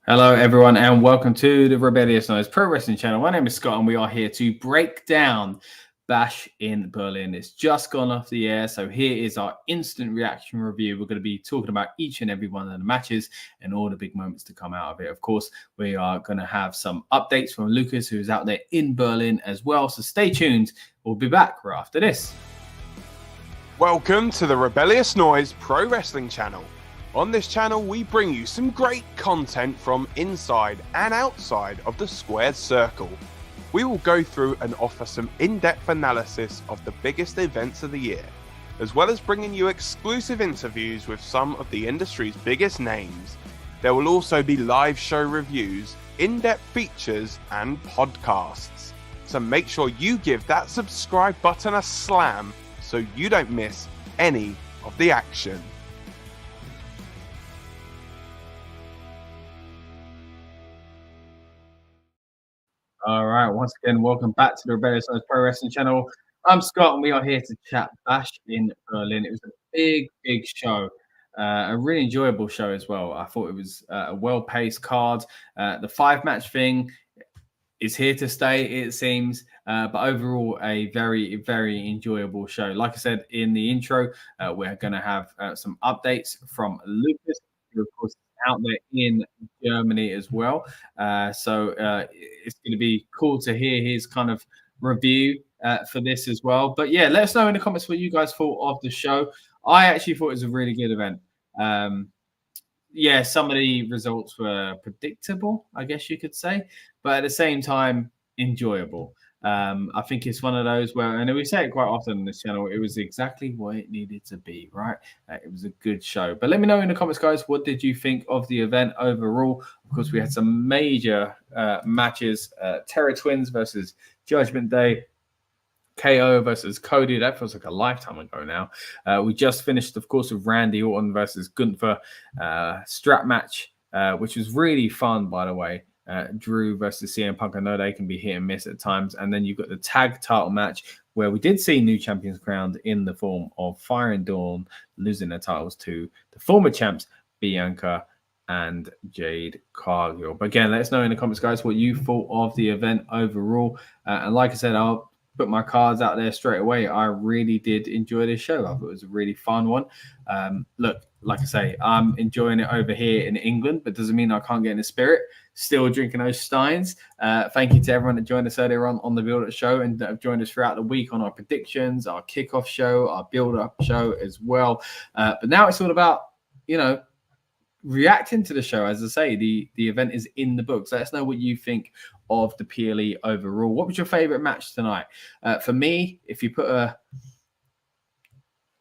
Hello, everyone, and welcome to the Rebellious Noise Pro Wrestling channel. My name is Scott, and we are here to break down Bash in Berlin. It's just gone off the air, so here is our instant reaction review. We're going to be talking about each and every one of the matches and all the big moments to come out of it. Of course, we are going to have some updates from Lucas, who is out there in Berlin as well, so stay tuned. We'll be back right after this. Welcome to the Rebellious Noise Pro Wrestling channel. On this channel, we bring you some great content from inside and outside of the squared circle. We will go through and offer some in-depth analysis of the biggest events of the year, as well as bringing you exclusive interviews with some of the industry's biggest names. There will also be live show reviews, in-depth features, and podcasts. So make sure you give that subscribe button a slam so you don't miss any of the action. All right, once again, welcome back to the Rebellious Noise Pro Wrestling channel. I'm Scott, and we are here to chat Bash in Berlin. It was a big show, a really enjoyable show as well. I thought it was a well-paced card. The 5-match thing is here to stay, it seems, but overall, a very enjoyable show. Like I said in the intro, we're going to have some updates from Lucas, who, of course, out there in Germany as well. So it's going to be cool to hear his kind of review for this as well. But yeah, let us know in the comments what you guys thought of the show. I actually thought it was a really good event. Yeah, some of the results were predictable, I guess you could say, but at the same time, enjoyable. I think it's one of those where, and we say it quite often on this channel, it was exactly what it needed to be, right? It was a good show. But let me know in the comments, guys, what did you think of the event overall? Of course, we had some major matches, Terror Twins versus Judgment Day, KO versus Cody. That feels like a lifetime ago now. We just finished, of course, with Randy Orton versus Gunther strap match, which was really fun, by the way. Drew versus CM Punk. I know they can be hit and miss at times. And then you've got the tag title match where we did see new champions crowned in the form of Fyre and Dawn losing their titles to the former champs, Bianca and Jade Cargill. But again, let us know in the comments, guys, what you thought of the event overall. And like I said, I'll put my cards out there straight away. I really did enjoy this show. I thought it was a really fun one. Look, like I say, I'm enjoying it over here in England, but doesn't mean I can't get in the spirit. Still drinking those Steins. Thank you to everyone that joined us earlier on the build-up show and that have joined us throughout the week on our predictions, our kickoff show, our build-up show as well. But now it's all about, reacting to the show. As I say, the event is in the books. Let us know what you think of the PLE overall. What was your favorite match tonight? For me, if you put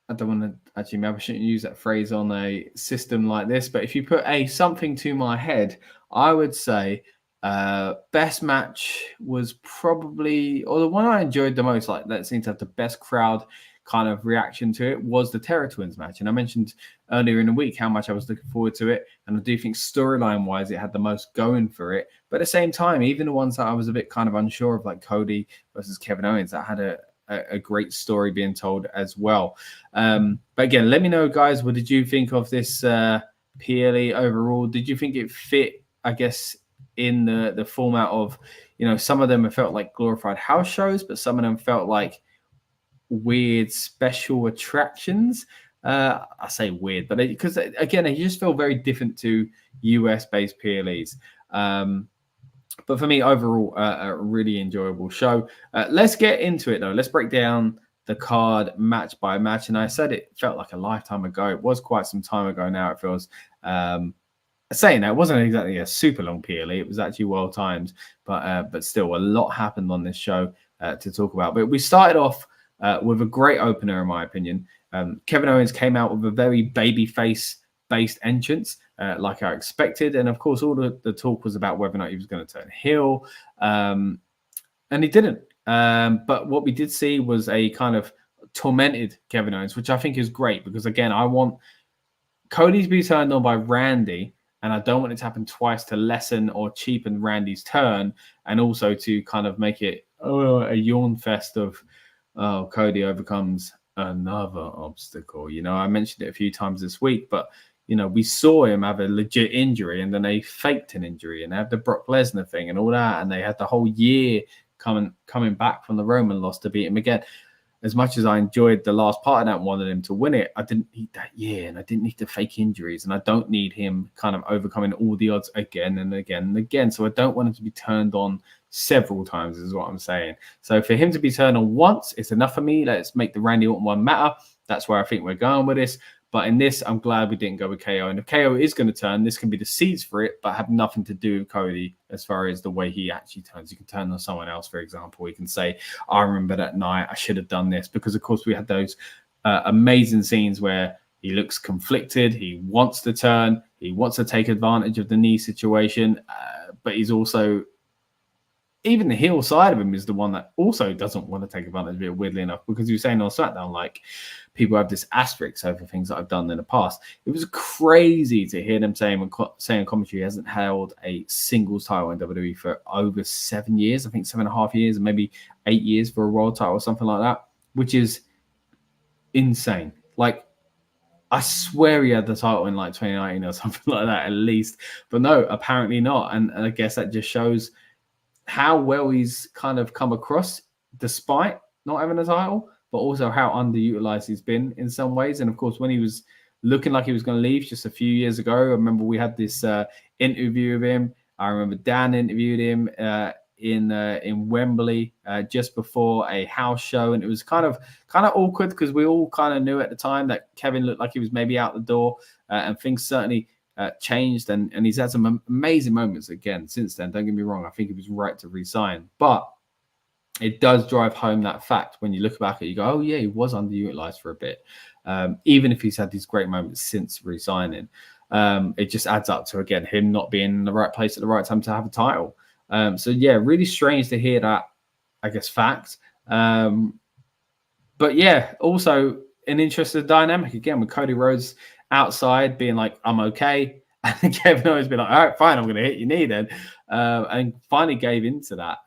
I don't want to actually, maybe I shouldn't use that phrase on a system like this, but if you put something to my head, I would say best match was probably, or the one I enjoyed the most, like that seemed to have the best crowd kind of reaction to it, was the Terror Twins match. And I mentioned earlier in the week how much I was looking forward to it. And I do think storyline wise, it had the most going for it. But at the same time, even the ones that I was a bit kind of unsure of, like Cody versus Kevin Owens, that had a great story being told as well. But again, let me know, guys, what did you think of this PLE overall? Did you think it fit, I guess, in the format of, some of them have felt like glorified house shows, but some of them felt like weird special attractions? I say weird, but because again, they just feel very different to US-based PLEs. But for me, overall, a really enjoyable show. Let's get into it, though. Let's break down the card match by match. And I said it felt like a lifetime ago. It was quite some time ago now, it feels. Saying that, it wasn't exactly a super long PLE. It was actually well timed. But still, a lot happened on this show to talk about. But we started off with a great opener, in my opinion. Kevin Owens came out with a very babyface-based entrance, like I expected. And, of course, all the talk was about whether or not he was going to turn heel. And he didn't. But what we did see was a kind of tormented Kevin Owens, which I think is great because, again, I want Cody to be turned on by Randy, and I don't want it to happen twice to lessen or cheapen Randy's turn, and also to kind of make it a yawn fest of, Cody overcomes another obstacle. I mentioned it a few times this week, but we saw him have a legit injury, and then they faked an injury, and they had the Brock Lesnar thing and all that, and they had the whole year coming back from the Roman loss to beat him again. As much as I enjoyed the last part of that and wanted him to win it, I didn't need that year, and I didn't need the fake injuries, and I don't need him kind of overcoming all the odds again and again and again. So I don't want him to be turned on several times, is what I'm saying. So for him to be turned on once, it's enough for me. Let's make the Randy Orton one matter. That's where I think we're going with this. But in this, I'm glad we didn't go with KO. And if KO is going to turn, this can be the seeds for it, but have nothing to do with Cody as far as the way he actually turns. You can turn on someone else, for example. You can say, I remember that night, I should have done this. Because, of course, we had those amazing scenes where he looks conflicted. He wants to turn. He wants to take advantage of the knee situation. But he's also, even the heel side of him is the one that also doesn't want to take advantage of it, weirdly enough, because he was saying on SmackDown, like, people have this asterisk over things that I've done in the past. It was crazy to hear them saying commentary he hasn't held a singles title in WWE for over 7 years. I think 7.5 years, and maybe 8 years for a world title or something like that, which is insane. Like, I swear he had the title in like 2019 or something like that at least. But no, apparently not. And I guess that just shows how well he's kind of come across despite not having a title, but also how underutilized he's been in some ways. And of course, when he was looking like he was going to leave just a few years ago, I remember we had this interview of him. I remember Dan interviewed him in Wembley just before a house show, and it was kind of awkward because we all kind of knew at the time that Kevin looked like he was maybe out the door, and things certainly changed, and he's had some amazing moments again since then. Don't get me wrong, I think he was right to resign, but it does drive home that fact when you look back at it, you go, oh yeah, he was underutilized for a bit, even if he's had these great moments since resigning. It just adds up to, again, him not being in the right place at the right time to have a title. So yeah, really strange to hear that, I guess, fact. But yeah, also an interesting dynamic again with Cody Rhodes outside being like, I'm okay. And Kevin Owens been like, all right, fine, I'm going to hit your knee then. And finally gave into that.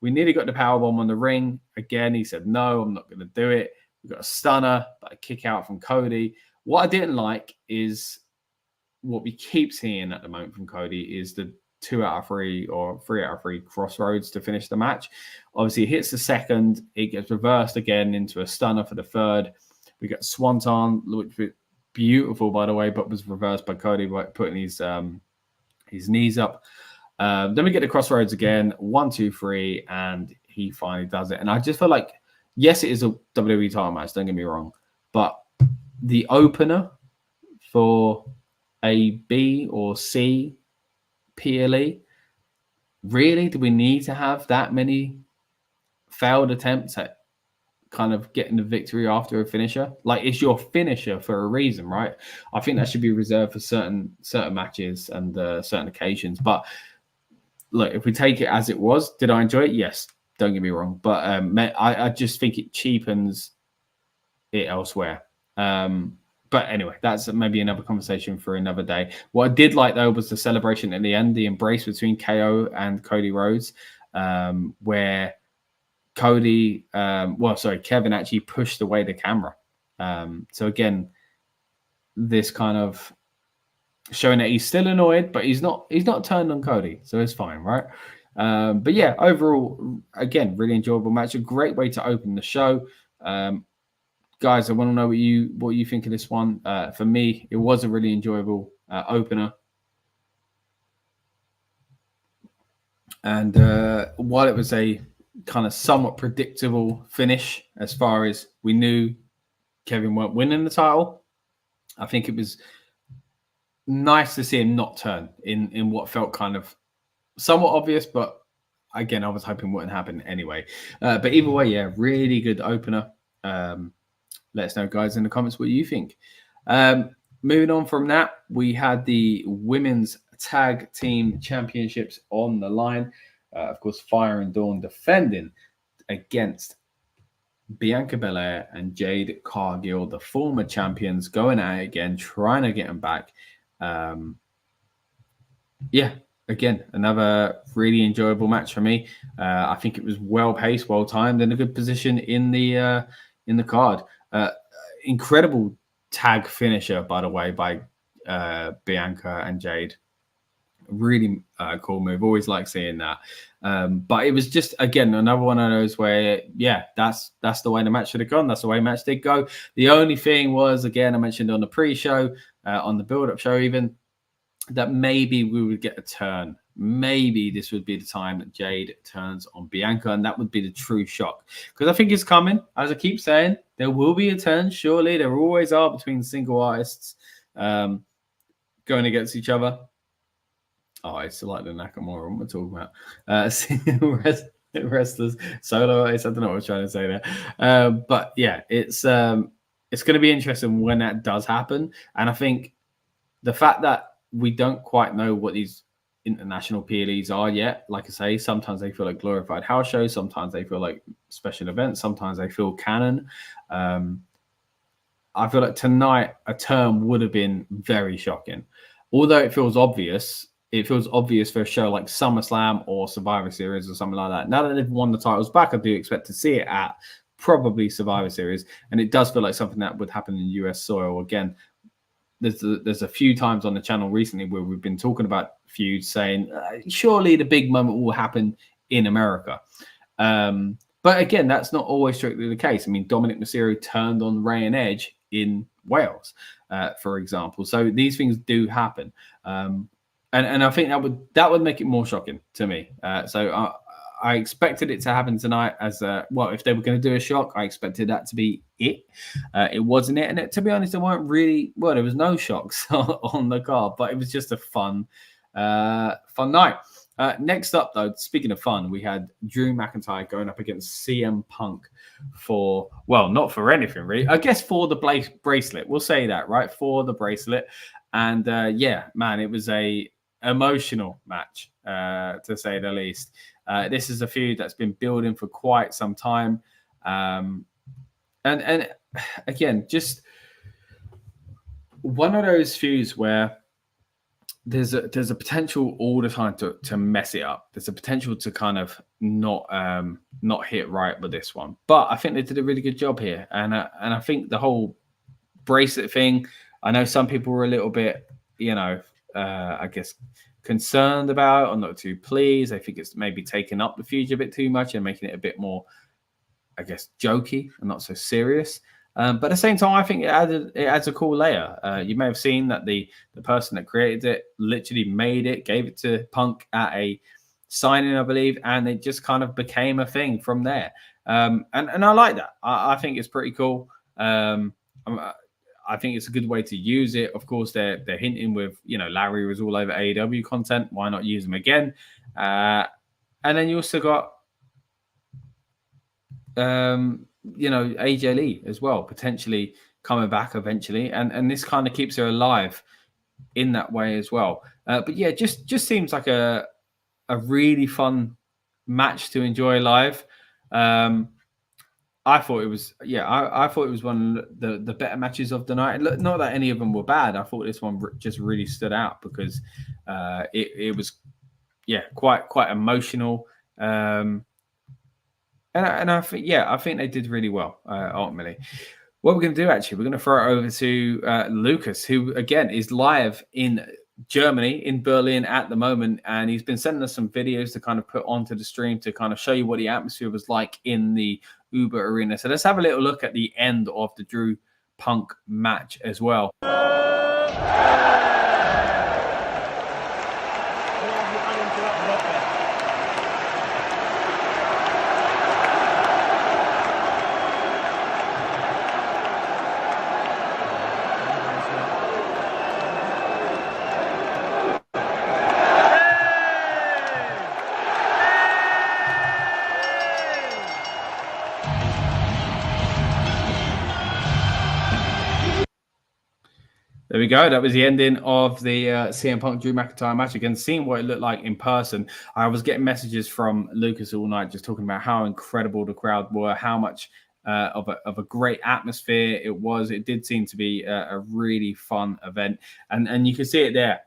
We nearly got the powerbomb on the ring. Again, he said, no, I'm not going to do it. We got a stunner, but a kick out from Cody. What I didn't like is what we keep seeing at the moment from Cody is the 2 out of 3 or 3 out of 3 crossroads to finish the match. Obviously, he hits the second. It gets reversed again into a stunner for the third. We got Swanton, which was beautiful, by the way, but was reversed by Cody by putting his knees up. Then we get the crossroads again, 1, 2, 3, and he finally does it. And I just feel like, yes, it is a WWE title match, don't get me wrong, but the opener for a B or C PLE, really, do we need to have that many failed attempts at kind of getting the victory after a finisher? Like, it's your finisher for a reason, right? I think that should be reserved for certain matches and certain occasions. But look, if we take it as it was, did I enjoy it? Yes, don't get me wrong. But I just think it cheapens it elsewhere. But anyway, that's maybe another conversation for another day. What I did like, though, was the celebration at the end, the embrace between KO and Cody Rhodes, where Kevin actually pushed away the camera. So again, this kind of showing that he's still annoyed, but he's not turned on Cody, so it's fine, right? But yeah, overall, again, really enjoyable match. A great way to open the show. Guys, I want to know what you think of this one. For me, it was a really enjoyable opener. And while it was a kind of somewhat predictable finish, as far as we knew Kevin weren't winning the title, I think it was nice to see him not turn in what felt kind of somewhat obvious, but again, I was hoping it wouldn't happen anyway. But either way, yeah, really good opener. Let us know, guys, in the comments what you think. Moving on from that, we had the Women's Tag Team Championships on the line. Of course, Fyre and Dawn defending against Bianca Belair and Jade Cargill, the former champions, going at it again, trying to get them back. Yeah, again, another really enjoyable match for me. I think it was well-paced, well-timed, and a good position in the card. Incredible tag finisher, by the way, by Bianca and Jade. Really cool move. Always like seeing that. But it was just, again, another one of those where, yeah, that's the way the match should have gone. That's the way the match did go. The only thing was, again, I mentioned on the pre-show, on the build-up show even, that maybe we would get a turn. Maybe this would be the time that Jade turns on Bianca, and that would be the true shock. Because I think it's coming. As I keep saying, there will be a turn, surely. There always are between single artists going against each other. Oh, it's like the Nakamura. What am I talking about? Single wrestlers, solo artists. I don't know what I was trying to say there. But yeah, it's going to be interesting when that does happen. And I think the fact that we don't quite know what these international PLEs are yet. Like I say, sometimes they feel like glorified house shows. Sometimes they feel like special events. Sometimes they feel canon. I feel like tonight a term would have been very shocking. Although it feels obvious for a show like SummerSlam or Survivor Series or something like that. Now that they've won the titles back, I do expect to see it at probably Survivor Series. And it does feel like something that would happen in US soil. Again, there's a few times on the channel recently where we've been talking about feuds saying, surely the big moment will happen in America. But again, that's not always strictly the case. I mean, Dominik Mysterio turned on Rey and Edge in Wales, for example. So these things do happen. And I think that would make it more shocking to me. So I expected it to happen tonight as well. If they were going to do a shock, I expected that to be it. It wasn't it, and to be honest, there weren't really. Well, there was no shocks on the card, but it was just a fun night. Next up, though, speaking of fun, we had Drew McIntyre going up against CM Punk for, well, not for anything really. I guess for the bracelet. We'll say that, right? For the bracelet. And yeah, man, it was a emotional match, to say the least. This is a feud that's been building for quite some time. And again, just one of those feuds where there's a potential all the time to mess it up. There's a potential to kind of not hit right with this one. But I think they did a really good job here. And I think the whole bracelet thing, I know some people were a little bit, I guess, concerned about or not too pleased. I think it's maybe taking up the feud a bit too much and making it a bit more, I guess, jokey and not so serious. But at the same time, I think it adds a cool layer. You may have seen that the person that created it literally made it, gave it to Punk at a signing, I believe, and it just kind of became a thing from there. And I like that. I think it's pretty cool. I think it's a good way to use it. Of course, they're hinting with, Larry was all over AEW content. Why not use them again? And then you also got, AJ Lee as well, potentially coming back eventually. And this kind of keeps her alive in that way as well. But yeah, just seems like a really fun match to enjoy live. I thought it was, I thought it was one of the better matches of the night. Not that any of them were bad. I thought this one just really stood out because it was, quite emotional. And I think they did really well ultimately. What we're going to do, actually, we're going to throw it over to Lucas, who again is live in Germany, in Berlin at the moment, and he's been sending us some videos to kind of put onto the stream to kind of show you what the atmosphere was like in the Uber Arena. So let's have a little look at the end of the Drew Punk match as well. There we go. That was the ending of the CM Punk Drew McIntyre match. Again, seeing what it looked like in person. I was getting messages from Lucas all night just talking about how incredible the crowd were, how much of a great atmosphere it was. It did seem to be a really fun event. And you can see it there.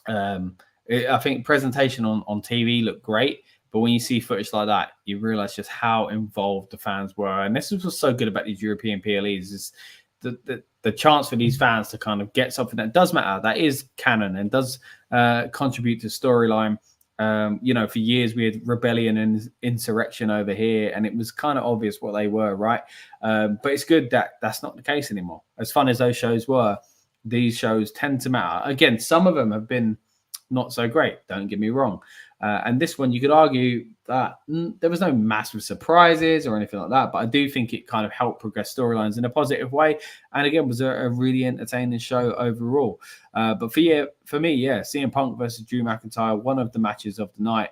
I think presentation on TV looked great. But when you see footage like that, you realize just how involved the fans were. And this is what's so good about these European PLEs is the chance for these fans to kind of get something that does matter, that is canon and does contribute to storyline. For years we had rebellion and insurrection over here, and it was kind of obvious what they were, right? But it's good that that's not the case anymore. As fun as those shows were, these shows tend to matter. Again, some of them have been not so great, don't get me wrong. And this one, you could argue that there was no massive surprises or anything like that, but I do think it kind of helped progress storylines in a positive way. And again, was a really entertaining show overall. But for me, CM Punk versus Drew McIntyre, one of the matches of the night.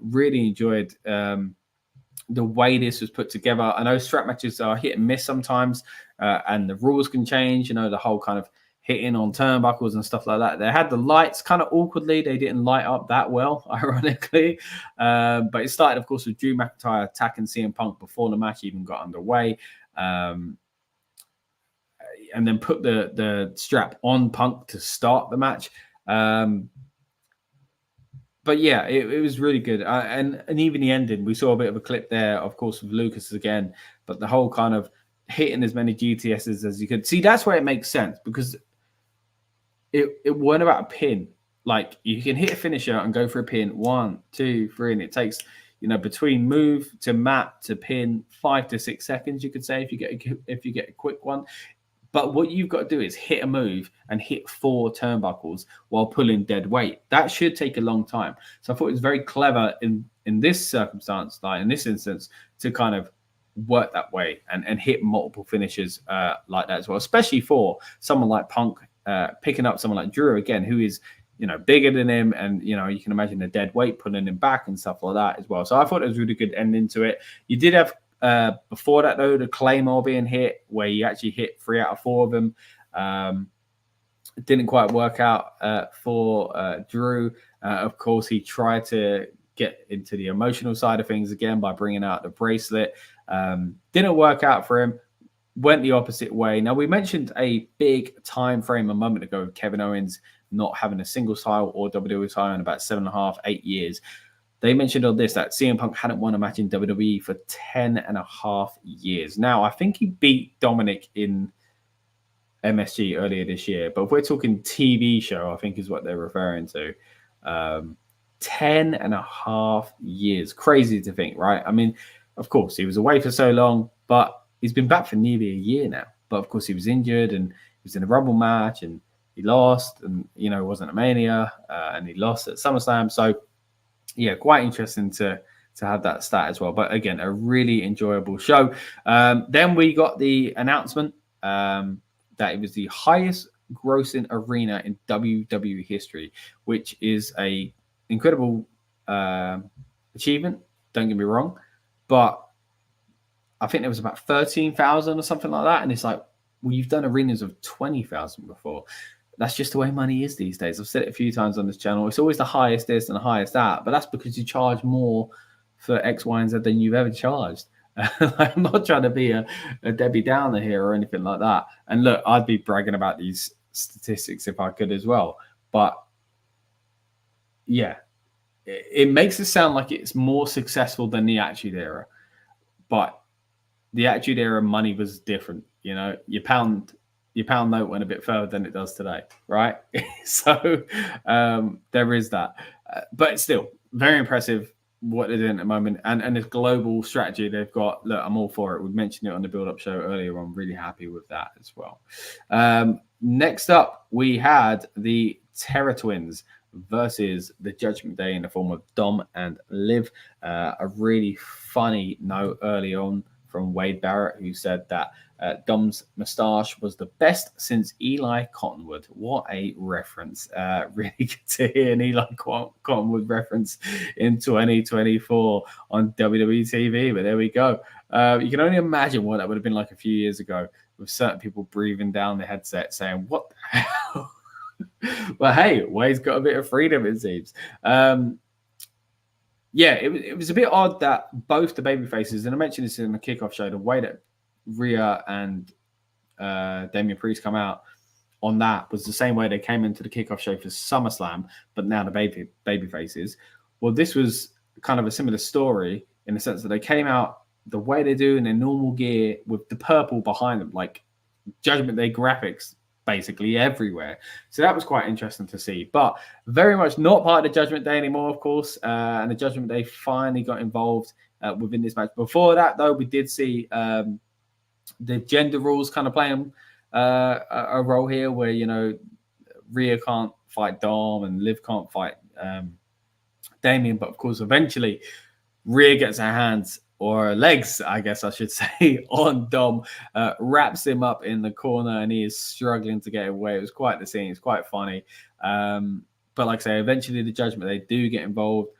Really enjoyed the way this was put together. I know strap matches are hit and miss sometimes, and the rules can change. The whole kind of hitting on turnbuckles and stuff like that. They had the lights kind of awkwardly. They didn't light up that well, ironically. But it started, of course, with Drew McIntyre attacking CM Punk before the match even got underway. And then put the strap on Punk to start the match. But yeah, it was really good. And even the ending, we saw a bit of a clip there, of course, with Lucas again. But the whole kind of hitting as many GTSs as you could. See, that's where it makes sense, because it weren't about a pin. Like, you can hit a finisher and go for a pin 1, 2, 3, and it takes, between move to mat to pin 5 to 6 seconds, you could say, if you get a quick one. But what you've got to do is hit a move and hit 4 turnbuckles while pulling dead weight. That should take a long time. So I thought it was very clever in this circumstance, like in this instance, to kind of work that way and hit multiple finishes like that as well, especially for someone like Punk, picking up someone like Drew again, who is bigger than him, and you can imagine the dead weight pulling him back and stuff like that as well. So I thought it was really good ending to it. You did have before that though the Claymore being hit, where you actually hit 3 out of 4 of them. It didn't quite work out for Drew. Of course, he tried to get into the emotional side of things again by bringing out the bracelet. Didn't work out for him. Went the opposite way. Now, we mentioned a big time frame a moment ago of Kevin Owens not having a single title or WWE title in about 7.5, 8 years. They mentioned on this that CM Punk hadn't won a match in WWE for 10.5 years. Now, I think he beat Dominik in MSG earlier this year, but if we're talking TV show, I think is what they're referring to. 10.5 years. Crazy to think, right? I mean, of course, he was away for so long, but he's been back for nearly a year now. But of course, he was injured and he was in a Rumble match and he lost, and it wasn't a Mania, and he lost at SummerSlam. So yeah, quite interesting to have that stat as well. But again, a really enjoyable show. Then we got the announcement that it was the highest grossing arena in WWE history, which is a incredible achievement. Don't get me wrong, but I think there was about 13,000 or something like that. And it's like, well, you've done arenas of 20,000 before. That's just the way money is these days. I've said it a few times on this channel. It's always the highest this and the highest that, but that's because you charge more for X, Y, and Z than you've ever charged. I'm not trying to be a Debbie Downer here or anything like that. And look, I'd be bragging about these statistics if I could as well. But yeah, it makes it sound like it's more successful than the Attitude Era. But the Attitude Era money was different. Your pound note went a bit further than it does today, right? So there is that. But still, very impressive what they're doing at the moment. And this global strategy they've got, look, I'm all for it. We mentioned it on the build-up show earlier. I'm really happy with that as well. Next up, we had the Terror Twins versus the Judgment Day in the form of Dom and Liv. A really funny note early on from Wade Barrett, who said that Dom's moustache was the best since Eli Cottonwood. What a reference. Really good to hear an Eli Cottonwood reference in 2024 on WWE TV, but there we go. You can only imagine what that would have been like a few years ago, with certain people breathing down the headset saying, what the hell? But hey, Wade's got a bit of freedom, it seems. Yeah, it was a bit odd that both the babyfaces, and I mentioned this in the kickoff show, the way that Rhea and Damian Priest come out on that was the same way they came into the kickoff show for SummerSlam, but now the babyfaces. Well, this was kind of a similar story in the sense that they came out the way they do in their normal gear with the purple behind them, like Judgment Day graphics basically everywhere. So that was quite interesting to see, but very much not part of the Judgment Day anymore, of course. And the Judgment Day finally got involved within this match. Before that, though, we did see the gender rules kind of playing a role here, where, you know, Rhea can't fight Dom and Liv can't fight Damian, but of course, eventually Rhea gets her hands, or legs, I guess I should say, on Dom, wraps him up in the corner, and he is struggling to get away. It was quite the scene. It's quite funny. But like I say, eventually the Judgment, they do get involved.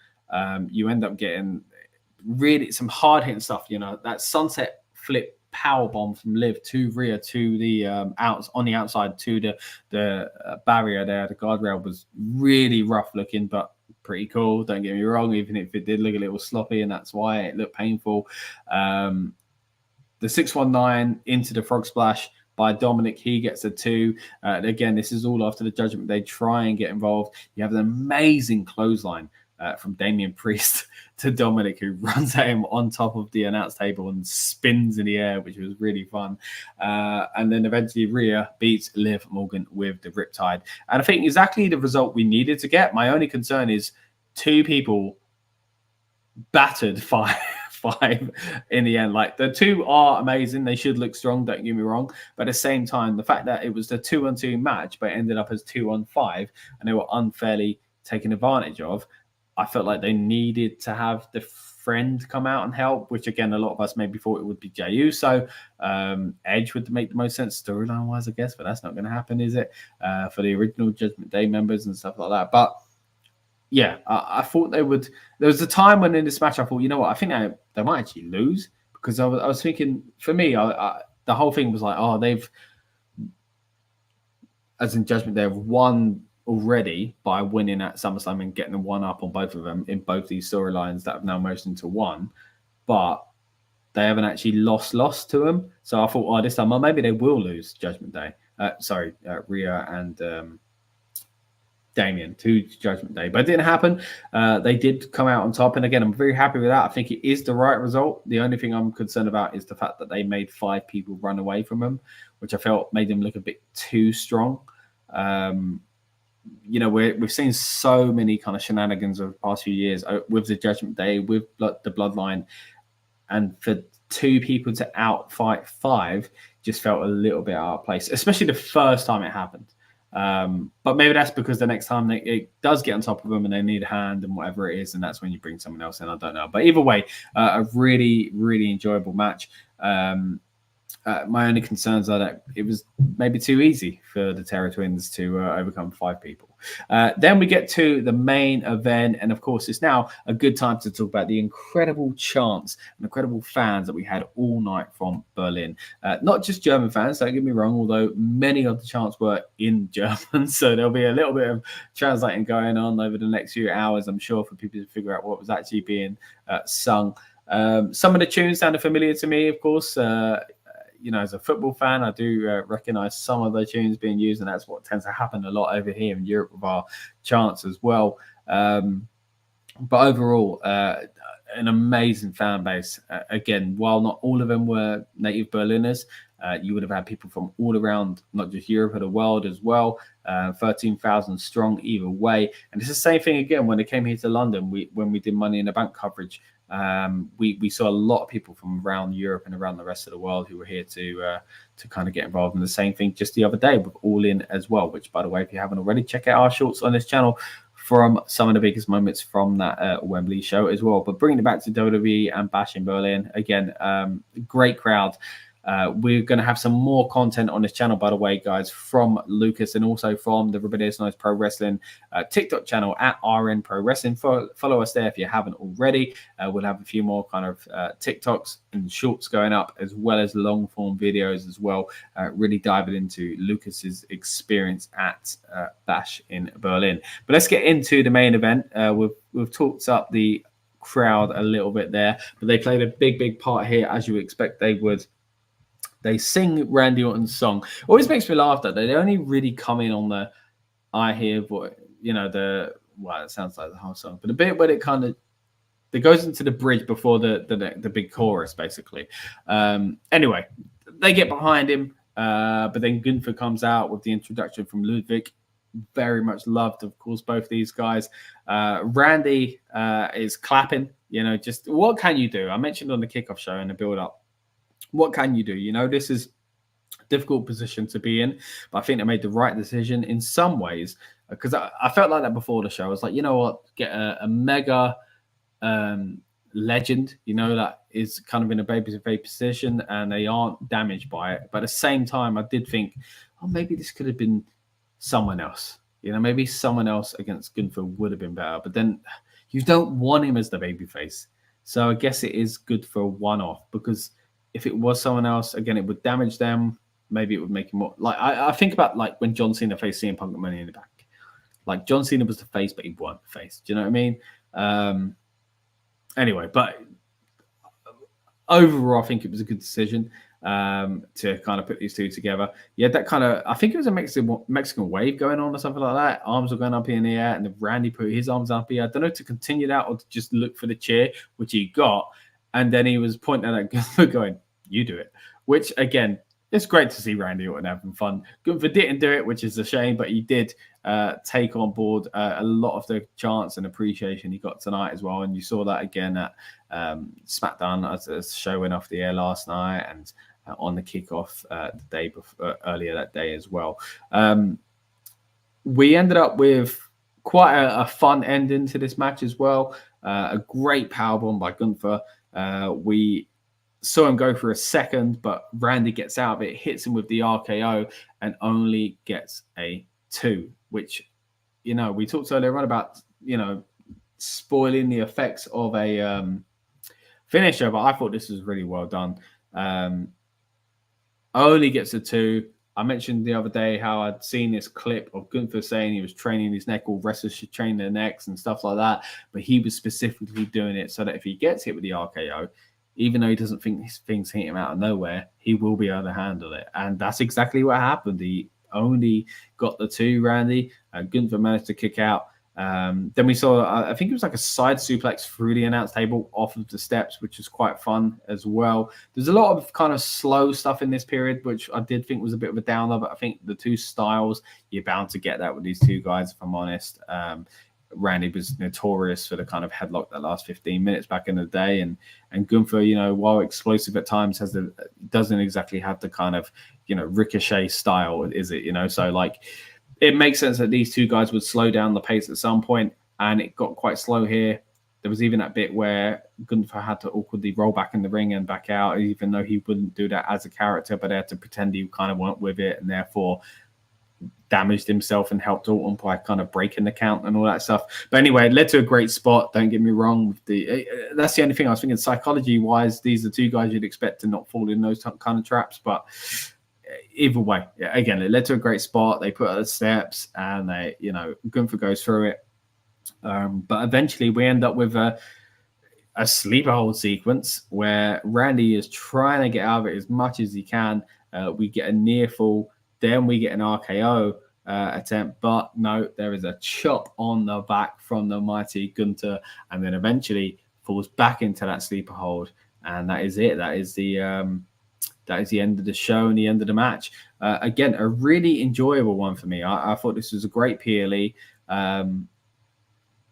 You end up getting really some hard-hitting stuff. You know, that sunset flip power bomb from Liv to Rhea to the on the outside to the barrier there. The guardrail was really rough looking, but pretty cool. Don't get me wrong, even if it did look a little sloppy, and that's why it looked painful. The 619 into the frog splash by Dominik. He gets a 2. Again, this is all after the Judgment. They try and get involved. You have an amazing clothesline from Damian Priest to Dominik, who runs at him on top of the announce table and spins in the air, which was really fun. And then eventually Rhea beats Liv Morgan with the Riptide. And I think exactly the result we needed to get. My only concern is 2 people battered five in the end. Like, the 2 are amazing. They should look strong, don't get me wrong. But at the same time, the fact that it was the 2-on-2 match, but it ended up as 2-on-5, and they were unfairly taken advantage of, I felt like they needed to have the friend come out and help, which again, a lot of us maybe thought it would be Jey Uso. Edge would make the most sense storyline wise, I guess, but that's not going to happen, is it? For the original Judgment Day members and stuff like that. But yeah, I thought they would. There was a time when in this match I thought, you know what, I think they might actually lose, because I was thinking, for me, the whole thing was like, oh, they've, as in Judgment Day, have won already by winning at SummerSlam and getting the 1-up on both of them in both these storylines that have now merged into one, but they haven't actually lost to them. So I thought, oh, this time, well, maybe they will lose Judgment Day. Rhea and Damian to Judgment Day, but it didn't happen. They did come out on top, and again, I'm very happy with that. I think it is the right result. The only thing I'm concerned about is the fact that they made 5 people run away from them, which I felt made them look a bit too strong. You know, we've seen so many kind of shenanigans over the past few years with the Judgment Day, with the Bloodline, and for 2 people to outfight 5 just felt a little bit out of place, especially the first time it happened. But maybe that's because the next time it does get on top of them and they need a hand and whatever it is, and that's when you bring someone else in. I don't know. But either way, a really, really enjoyable match. My only concerns are that it was maybe too easy for the Terror Twins to overcome 5 people. Then we get to the main event, and of course, it's now a good time to talk about the incredible chants and incredible fans that we had all night from Berlin. Not just German fans, don't get me wrong, although many of the chants were in German, so there'll be a little bit of translating going on over the next few hours, I'm sure, for people to figure out what was actually being sung. Some of the tunes sounded familiar to me, of course. You know, as a football fan, I do recognize some of the tunes being used, and that's what tends to happen a lot over here in Europe with our chants as well. But overall, an amazing fan base. Again, while not all of them were native Berliners, you would have had people from all around, not just Europe, but the world as well. 13,000 strong either way. And it's the same thing again when they came here to London. When we did Money in the Bank coverage, we saw a lot of people from around Europe and around the rest of the world who were here to kind of get involved in the same thing just the other day with All In as well, which, by the way, if you haven't already, check out our shorts on this channel from some of the biggest moments from that Wembley show as well. But bringing it back to WWE and Bash in Berlin, again, great crowd. We're going to have some more content on this channel, by the way, guys, from Lucas and also from the Rebellious Noise Pro Wrestling TikTok channel at RN Pro Wrestling. Follow us there if you haven't already. We'll have a few more kind of TikToks and shorts going up, as well as long form videos as well, really diving into Lucas's experience at Bash in Berlin. But let's get into the main event. We've talked up the crowd a little bit there, but they played a big part here, as you expect they would. They sing Randy Orton's song. Always makes me laugh that they only really come in on the I hear voice, you know, it sounds like the whole song, but the bit where it goes into the bridge before the big chorus, basically. Anyway, they get behind him. But then Gunther comes out with the introduction from Ludwig. Very much loved, of course, both these guys. Randy is clapping. Just what can you do? I mentioned on the kickoff show in the build-up. What can you do? This is a difficult position to be in, but I think they made the right decision in some ways, because I felt like that before the show. I was like, you know what? Get a mega legend, that is kind of in a babyface position, and they aren't damaged by it. But at the same time, I did think, maybe this could have been someone else. Maybe someone else against Gunther would have been better. But then you don't want him as the babyface. So I guess it is good for a one-off, because if it was someone else, again, it would damage them. Maybe it would make him more... Like, I think about like when John Cena faced CM Punk at Money in the Bank. Like, John Cena was the face, but he weren't the face. Do you know what I mean? Anyway, but overall, I think it was a good decision to kind of put these two together. Yeah, that kind of... I think it was a Mexican wave going on or something like that. Arms were going up in the air, and then Randy put his arms up here. I don't know, to continue that or to just look for the chair, which he got. And then he was pointing at Gunther going, you do it. Which, again... It's great to see Randy Orton having fun. Gunther didn't do it, which is a shame, but he did take on board a lot of the chants and appreciation he got tonight as well. And you saw that again at SmackDown as the show went off the air last night, and on the kickoff the day before, earlier that day as well. We ended up with quite a fun ending to this match as well. A great powerbomb by Gunther. We saw him go for a second, but Randy gets out of it, hits him with the RKO, and only gets a 2, which, we talked earlier on about, spoiling the effects of a finisher, but I thought this was really well done. Only gets a 2. I mentioned the other day how I'd seen this clip of Gunther saying he was training his neck, or wrestlers should train their necks and stuff like that, but he was specifically doing it so that if he gets hit with the RKO, even though he doesn't think these things hit him out of nowhere, he will be able to handle it. And that's exactly what happened. He only got the 2, Randy. Gunther managed to kick out. Then we saw, I think it was like a side suplex through the announce table off of the steps, which was quite fun as well. There's a lot of kind of slow stuff in this period, which I did think was a bit of a downer, but I think the 2 styles, you're bound to get that with these 2 guys, if I'm honest. Randy was notorious for the kind of headlock that last 15 minutes back in the day, and Gunther, while explosive at times, doesn't exactly have the kind of ricochet style, is it? So like, it makes sense that these 2 guys would slow down the pace at some point, and it got quite slow here. There was even that bit where Gunther had to awkwardly roll back in the ring and back out, even though he wouldn't do that as a character, but they had to pretend he kind of went with it, and therefore damaged himself and helped Orton by kind of breaking the count and all that stuff. But anyway, it led to a great spot. Don't get me wrong. That's the only thing I was thinking. Psychology-wise, these are 2 guys you'd expect to not fall in those kind of traps. But either way, again, it led to a great spot. They put out the steps, and Gunther goes through it. But eventually, we end up with a sleeper hold sequence where Randy is trying to get out of it as much as he can. We get a near fall. Then we get an RKO attempt, but no, there is a chop on the back from the mighty Gunther, and then eventually falls back into that sleeper hold, and that is it. That is the end of the show and the end of the match. Again, a really enjoyable one for me. I thought this was a great PLE.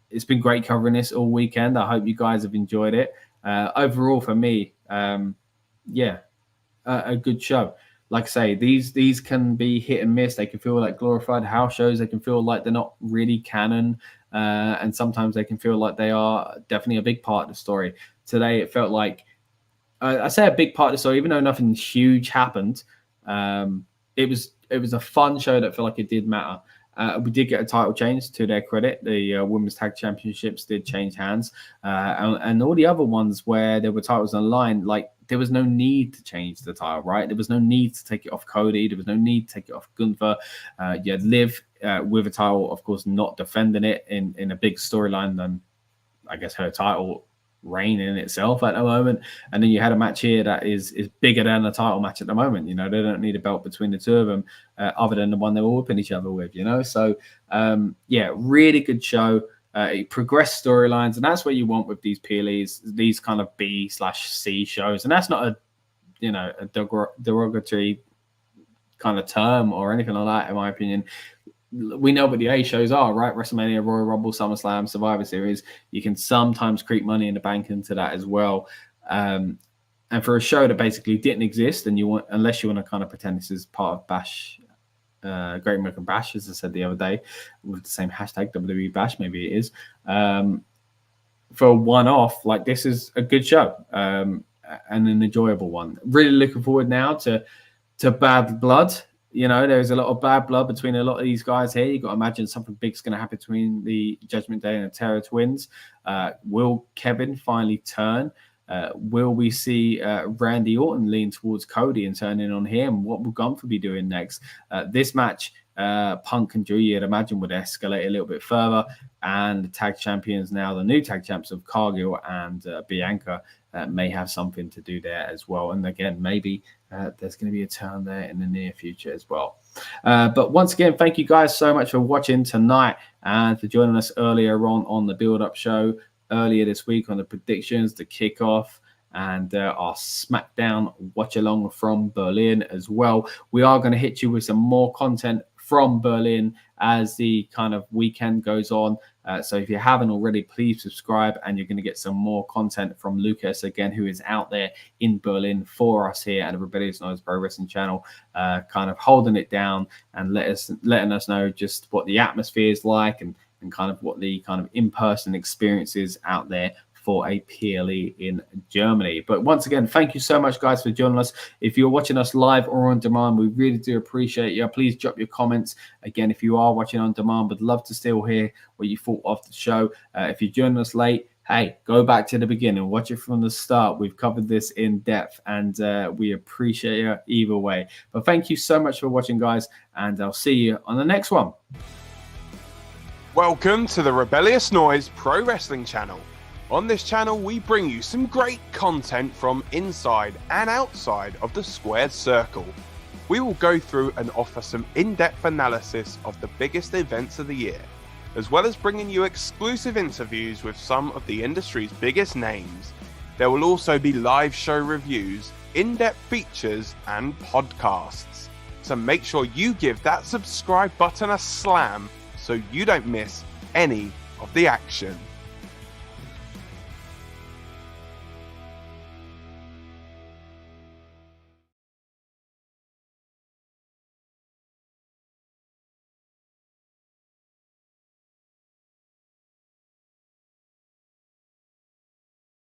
It's been great covering this all weekend. I hope you guys have enjoyed it. Overall, for me, a good show. Like I say, these can be hit and miss. They can feel like glorified house shows. They can feel like they're not really canon. And sometimes they can feel like they are definitely a big part of the story. Today, it felt like, I say a big part of the story, even though nothing huge happened. It was a fun show that felt like it did matter. We did get a title change, to their credit. The Women's Tag Championships did change hands. And all the other ones where there were titles on the line, like, there was no need to change the title, right? There was no need to take it off Cody. There was no need to take it off Gunther. You had Liv with a title, of course, not defending it in a big storyline than, I guess, her title reign in itself at the moment. And then you had a match here that is bigger than the title match at the moment. They don't need a belt between the 2 of them other than the one they were whooping each other with, So, really good show. It progressed storylines, and that's what you want with these PLEs, these kind of B/C shows. And that's not a derogatory kind of term or anything like that, in my opinion. We know what the A shows are, right? WrestleMania, Royal Rumble, SummerSlam, Survivor Series. You can sometimes creep Money in the Bank into that as well. And for a show that basically didn't exist, and unless you want to kind of pretend this is part of Bash, Great American Bash, as I said the other day, with the same hashtag WWE Bash, maybe it is. For a one-off, like, this is a good show and an enjoyable one. Really looking forward now to Bad Blood. You know, there's a lot of bad blood between a lot of these guys here. You've got to imagine something big's going to happen between the Judgment Day and the Terror Twins. Will Kevin finally turn? Will we see Randy Orton lean towards Cody and turn in on him? What will Gunther be doing next? This match, Punk and Drew, you'd imagine, would escalate a little bit further. And the tag champions now, the new tag champs of Cargill and Bianca, may have something to do there as well. And again, maybe there's going to be a turn there in the near future as well. But once again, thank you guys so much for watching tonight and for joining us earlier on the build-up show earlier this week on the predictions, the kickoff, and our SmackDown watch-along from Berlin as well. We are going to hit you with some more content from Berlin as the kind of weekend goes on. So if you haven't already, please subscribe, and you're going to get some more content from Lucas, again, who is out there in Berlin for us here at the Rebellious Noise Pro Wrestling channel, kind of holding it down and letting us know just what the atmosphere is like and kind of what the kind of in-person experience is out there for a PLE in Germany. But once again, thank you so much, guys, for joining us. If you're watching us live or on demand, we really do appreciate you. Please drop your comments. Again, if you are watching on demand, would love to still hear what you thought of the show. If you're joining us late, hey, go back to the beginning. Watch it from the start. We've covered this in depth, and we appreciate you either way. But thank you so much for watching, guys, and I'll see you on the next one. Welcome to the Rebellious Noise Pro Wrestling channel. On this channel, we bring you some great content from inside and outside of the squared circle. We will go through and offer some in-depth analysis of the biggest events of the year, as well as bringing you exclusive interviews with some of the industry's biggest names. There will also be live show reviews, in-depth features, and podcasts. So make sure you give that subscribe button a slam so you don't miss any of the action.